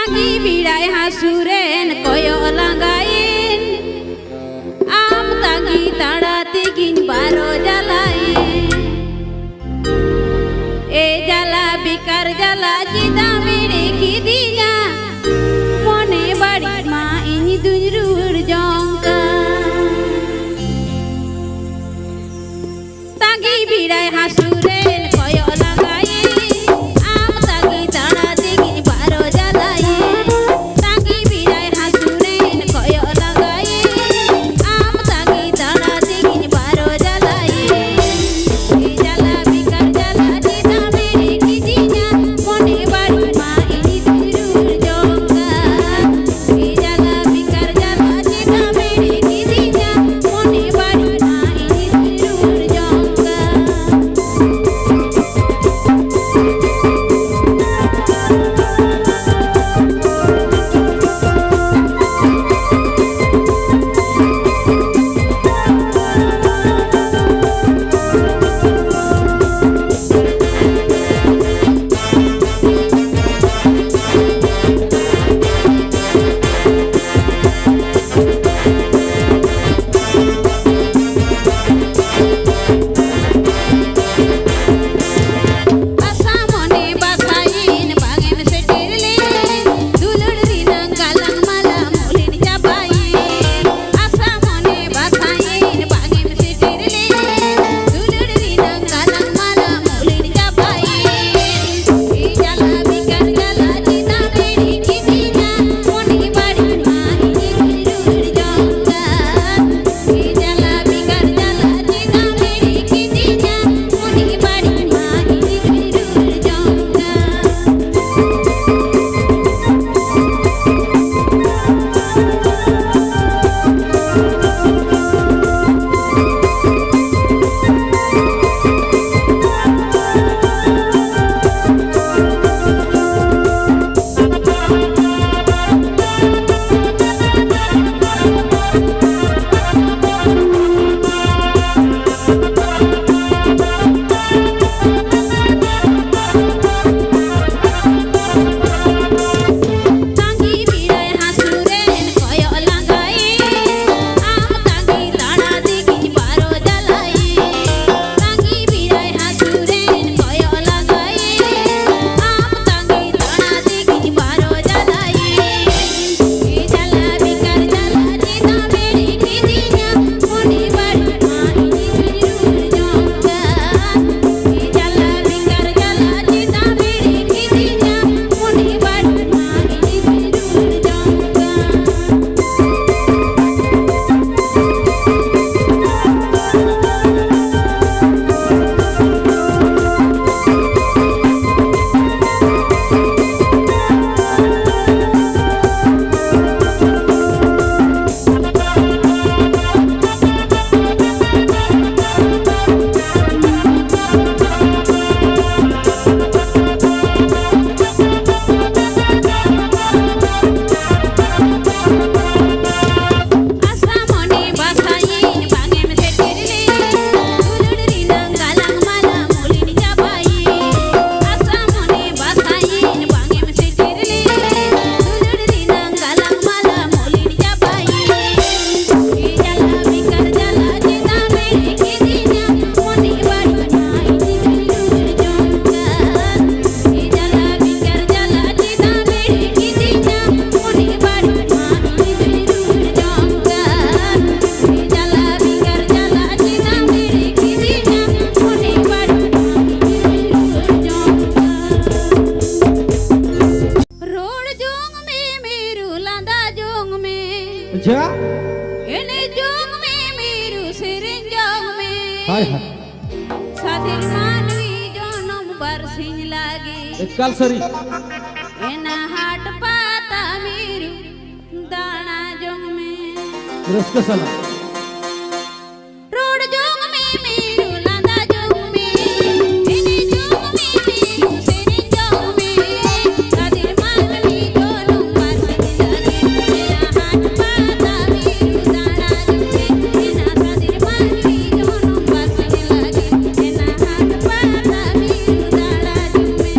Tangi bidai hasuren koyo langgain am tangi tada tigin baro jalain jala bikar jala jida mere kidinya mone badi ma ini dunjur jongka tangi bidai hasuren koyo langgain am tangi tada tigin baro jalain tangi bidai hasuren koyo langgain am tangi tada tigin baro jalain jala bikar jala jida mere kidinya mone badi ma ini dunjur jongka jala bikar jala jida mere kidinya mone badi ma ini dunjur jongka Ini jong me miru sering jong me. Sadir manwi jonom barsing lagi. Ekal sari. Ena hat pata miru dana jong me. Terus ke sana. Road jong me miru landa jong me. Ini jong me miru sering jong me. Sadir manwi jonom barsing lagi. Ena hat pata miru dana jong me. Ena sadir manwi jonom barsing lagi. Ena hat pata miru dana jong me.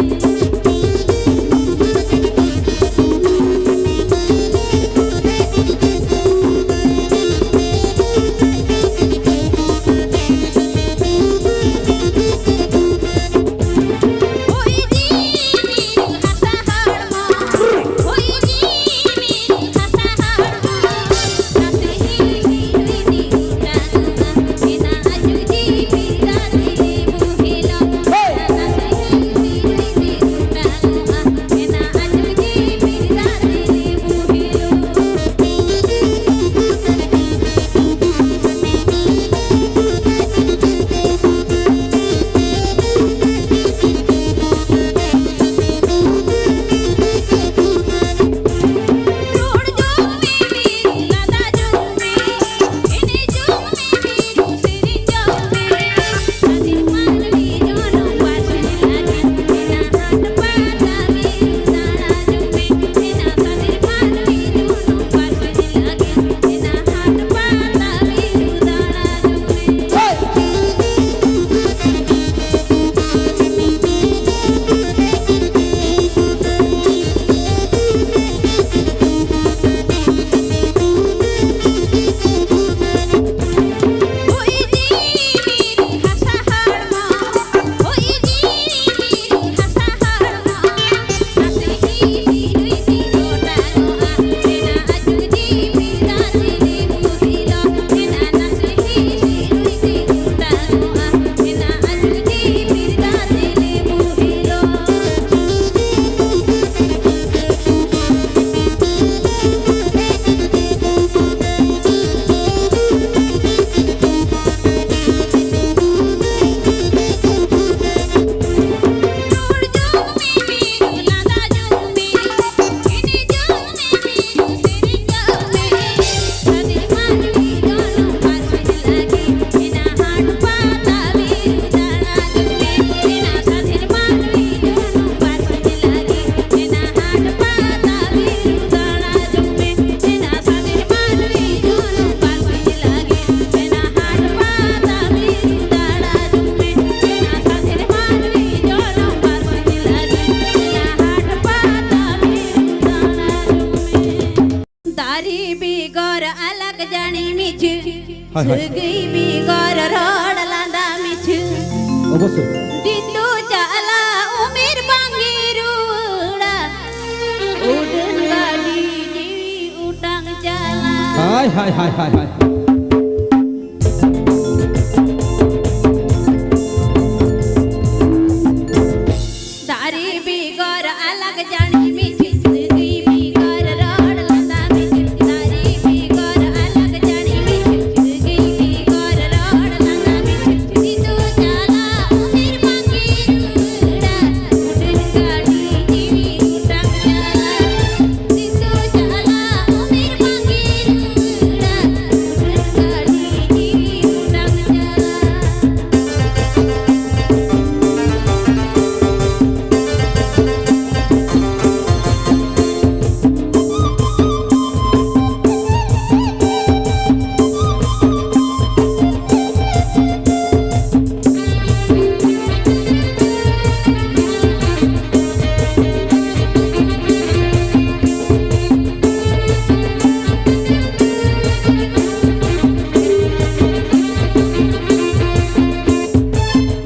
दारी बिगर अलग जानी मिछु हाय हाय। सुगी बिगर road लांदा मिछु অবশ্যই दिंदु जाला उमिर बांगिरुड़ा उडन गाड़ी जीवी उटांग जाला high high high high high दारी बिगर अलग जानी मिछु सुगी बिगर रोड लांदा मिछु दारी बिगर अलग जानी मिछु सुगी बिगर रोड लांदा मिछु दिंदु जाला उमिर बांगिरुड़ा उडन गाड़ी जीवी उटांग जाला दिंदु जाला उमिर बांगिरुड़ा उडन गाड़ी जीवी उटांग जाला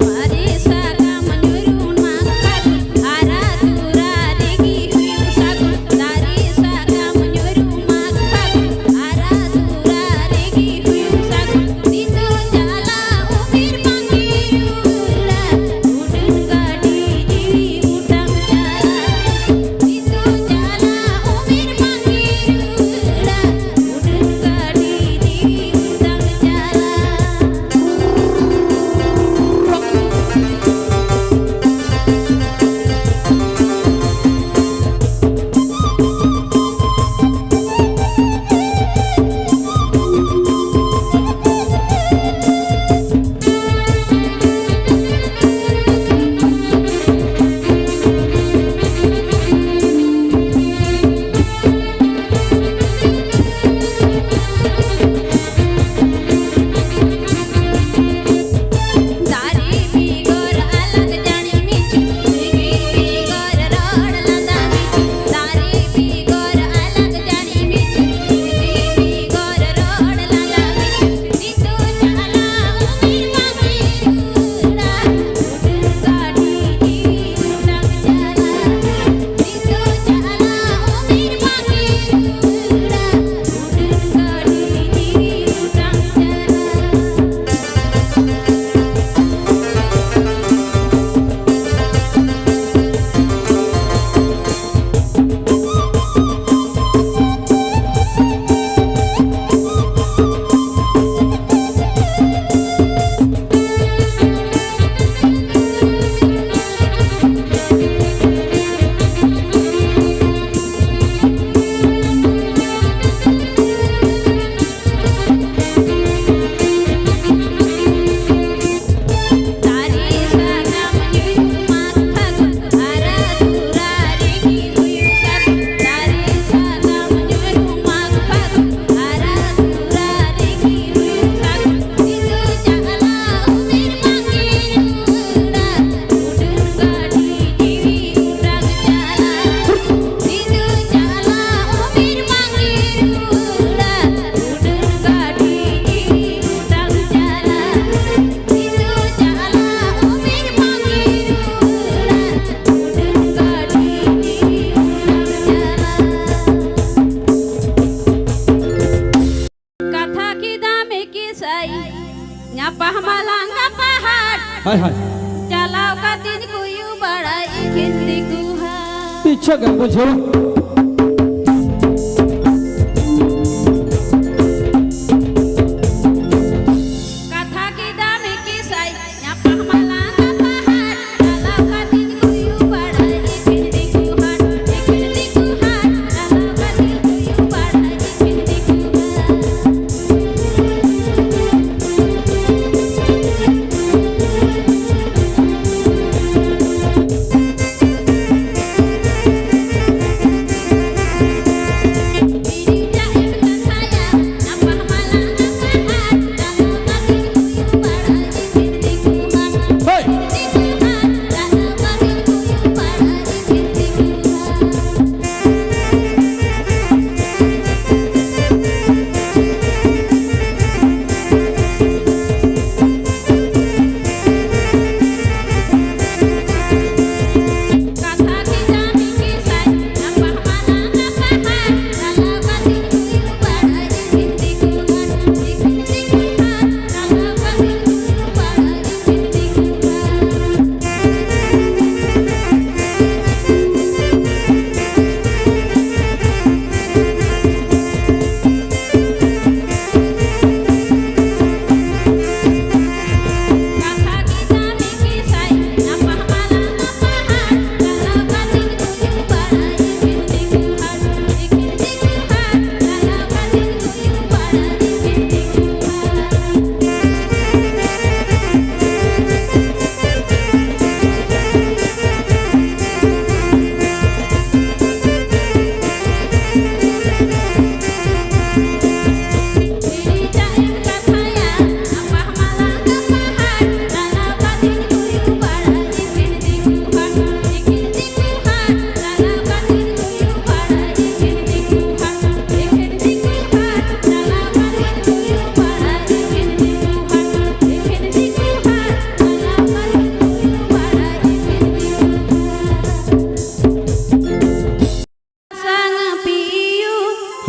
Mari saga menyurun mangkagun ara turari giyu sagun dari saga menyurun mangkagun ara turari giyu sagun dindu jala umir panggirula udun gadi jiwi udang jala dindu jala umir panggirula udun gadi jiwi udang jala दारी बिगर अलग जानी मिछु सुगी बिगर road लांदा मिछु दारी बिगर अलग जानी मिछु सुगी बिगर road लांदा मिछु दिंदु जाला उमिर बांगिरुड़ा उडन गाड़ी जीवी उटांग जाला दिंदु जाला उमिर बांगिरुड़ा उडन गाड़ी जीवी उटांग जाला दारी सागा menyurun mangkagun ara turari giyu sagun dari saga menyurun mangkagun ara turari giyu sagun dindu jala umir panggirula udun gadi jiwi udang jala dindu jala umir panggirula udun gadi jiwi udang jala dindu jala umir panggirula udun gadi jiwi udang jala kata kita mikisai ngapa malang ngapa hat high high চালাও কাতিন কুয়ু বাড়াই খিন্দি গুহা পিছে গান বুঝো কথা কি দামে কি সাই nyapa malang ngapa hat চালাও কাতিন কুয়ু বাড়াই খিন্দি গুহা চালাও কাতিন কুয়ু বাড়াই খিন্দি গুহা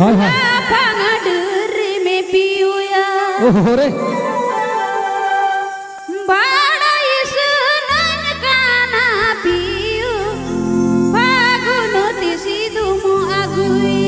हाय हाय Lapang deri me piu ya ओहो रे Badai senang kana piu Pagunu tisidumu agui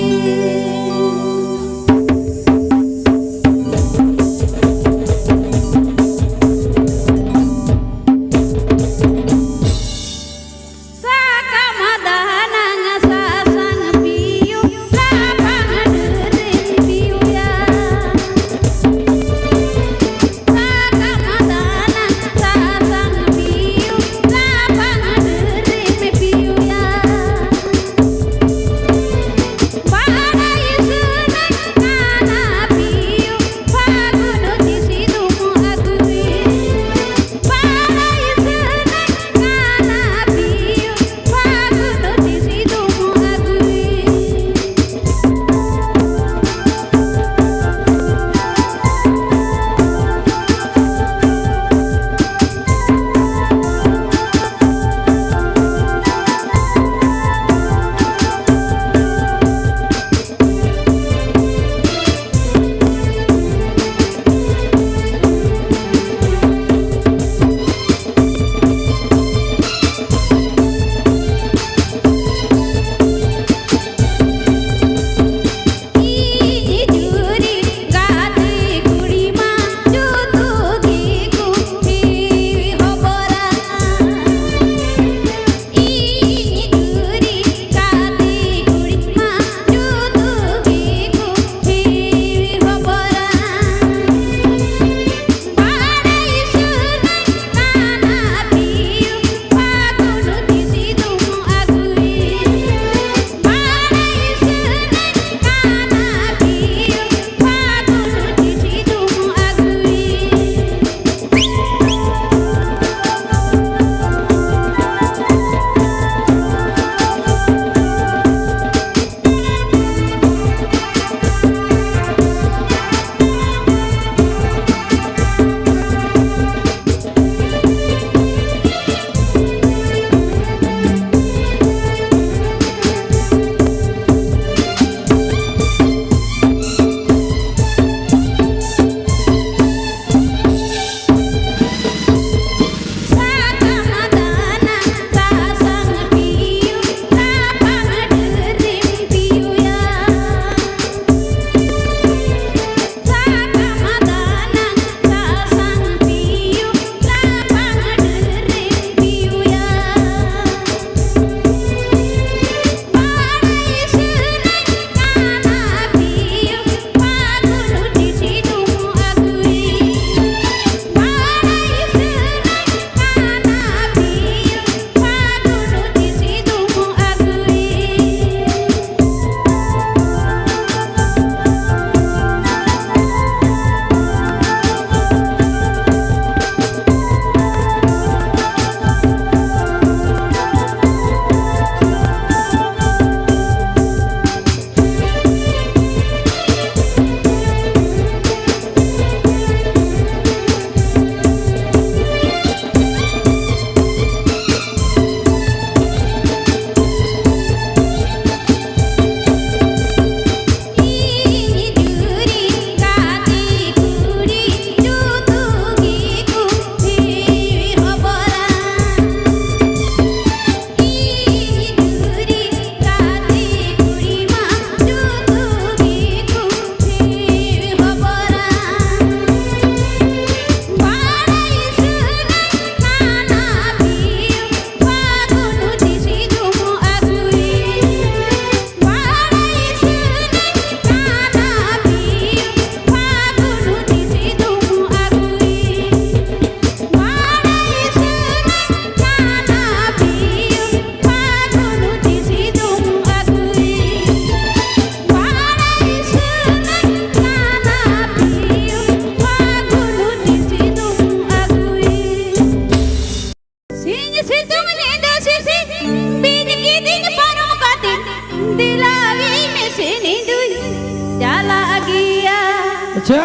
अच्छा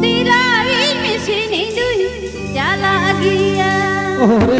दिलाई में से नींद चला गया ओरे